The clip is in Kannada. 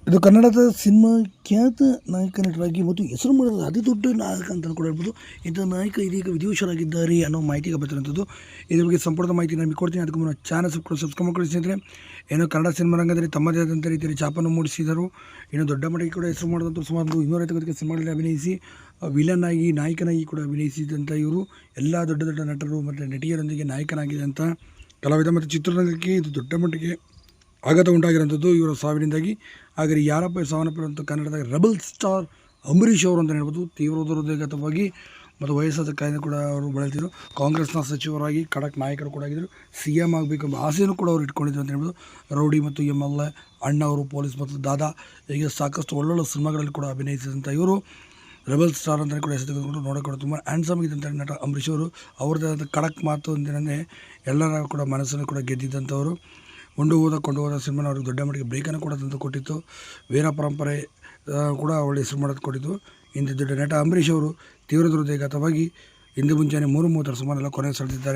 ಇದು ಕನ್ನಡದ ಸಿನಿಮಾ ಖ್ಯಾತ ನಾಯಕ ನಟರಾಗಿ ಮತ್ತು ಹೆಸರು ಮಾಡಿದ ಅತಿ ದೊಡ್ಡ ನಾಯಕ ಅಂತ ಕೂಡ ಹೇಳ್ಬೋದು. ಇಂಥ ನಾಯಕ ಇದೀಗ ವಿಧಿವಶರಾಗಿದ್ದಾರೆ ಅನ್ನೋ ಮಾಹಿತಿಗೆ ಬರ್ತಿರುವಂಥದ್ದು. ಇದ್ರ ಬಗ್ಗೆ ಸಂಪೂರ್ಣ ಮಾಹಿತಿ ನಾನು ಕೊಡ್ತೀನಿ. ಅದಕ್ಕೂ ಮುನ್ನ ಚಾನಲ್ ಸಬ್ಸ್ಕ್ರೈಬ್ ಮಾಡ್ಕೊಳ್ಳಿ ಸ್ನೇಹಿತರೆ. ಏನೋ ಕನ್ನಡ ಸಿನಿಮಾ ರಂಗದಲ್ಲಿ ತಮ್ಮದೇ ಆದಂಥ ರೀತಿಯಲ್ಲಿ ಛಾಪನ್ನು ಮೂಡಿಸಿದರು. ಇನ್ನು ದೊಡ್ಡ ಮಟ್ಟಿಗೆ ಕೂಡ ಹೆಸರು ಮಾಡಿದಂಥ ಸುಮಾರು 250 ಸಿನಿಮಾಗಳಲ್ಲಿ ಅಭಿನಯಿಸಿ ವಿಲನ್ ಆಗಿ ನಾಯಕನಾಗಿ ಕೂಡ ಅಭಿನಯಿಸಿದಂಥ ಇವರು ಎಲ್ಲ ದೊಡ್ಡ ದೊಡ್ಡ ನಟರು ಮತ್ತು ನಟಿಯರೊಂದಿಗೆ ನಾಯಕನಾಗಿದ್ದಂಥ ಕಲಾವಿದ ಮತ್ತು ಚಿತ್ರರಂಗಕ್ಕೆ ಇದು ದೊಡ್ಡ ಮಟ್ಟಿಗೆ ಆಘಾತ ಉಂಟಾಗಿರೋಂಥದ್ದು ಇವರ ಸಾವಿನಿಂದಾಗಿ. ಹಾಗೆ ಯಾರಪ್ಪ ಸಾವನ್ನಪ್ಪಿರುವಂಥ ಕನ್ನಡದ ರೆಬಲ್ ಸ್ಟಾರ್ ಅಂಬರೀಷ್ ಅವರು ಅಂತ ಹೇಳ್ಬೋದು. ತೀವ್ರ ಹೃದಯಘಾತವಾಗಿ ಮತ್ತು ವಯಸ್ಸಾದ ಕಾಯಿಲೆ ಕೂಡ ಅವರು ಬಳಲ್ತಿದ್ರು. ಕಾಂಗ್ರೆಸ್ನ ಸಚಿವರಾಗಿ ಖಡಕ್ ನಾಯಕರು ಕೂಡ ಆಗಿದ್ದರು. CM ಆಗಬೇಕೆಂಬ ಆಸೆಯನ್ನು ಕೂಡ ಅವರು ಇಟ್ಕೊಂಡಿದ್ರು ಅಂತ ಹೇಳ್ಬೋದು. ರೌಡಿ ಮತ್ತು ML ಅಣ್ಣ ಅವರು, ಪೊಲೀಸ್ ಮತ್ತು ದಾದಾ ಹೀಗೆ ಸಾಕಷ್ಟು ಒಳ್ಳೊಳ್ಳೆ ಸಿನಿಮಾಗಳಲ್ಲಿ ಕೂಡ ಅಭಿನಯಿಸಿದಂಥ ಇವರು ರೆಬಲ್ ಸ್ಟಾರ್ ಅಂತಲೇ ಕೂಡ ಹೆಸರು ತೆಗೆದುಕೊಂಡು ನೋಡೋಕೆ ತುಂಬ ಹ್ಯಾಂಡ್ಸಮ್ ಆಗಿದ್ದಂಥ ನಟ ಅಂಬರೀಷ್ ಅವರು. ಅವ್ರದ್ದೇ ಆದ ಖಡಕ್ ಮಾತು ಅಂತಂದರೆ ಎಲ್ಲರ ಕೂಡ ಮನಸ್ಸನ್ನು ಕೂಡ ಗೆದ್ದಿದ್ದಂಥವರು. ಕೊಂಡು ಹೋದ ಸಿನಿಮಾನ ಅವ್ರಿಗೆ ದೊಡ್ಡ ಮಟ್ಟಿಗೆ ಬ್ರೇಕನ್ನು ಕೂಡ ತಂದು ಕೊಟ್ಟಿತ್ತು. ವೀರ ಪರಂಪರೆ ಕೂಡ ಒಳ್ಳೆ ಹೆಸರು ಮಾಡೋದು ಕೊಟ್ಟಿತ್ತು. ಇಂಥ ದೊಡ್ಡ ನಟ ಅಂಬರೀಷ್ ಅವರು ತೀವ್ರ ಹೃದಯಘಾತವಾಗಿ ಇಂದು ಮುಂಜಾನೆ 3:30 ಸುಮಾರೆಲ್ಲ ಕೊನೆ ಸೆಳೆದಿದ್ದಾರೆ.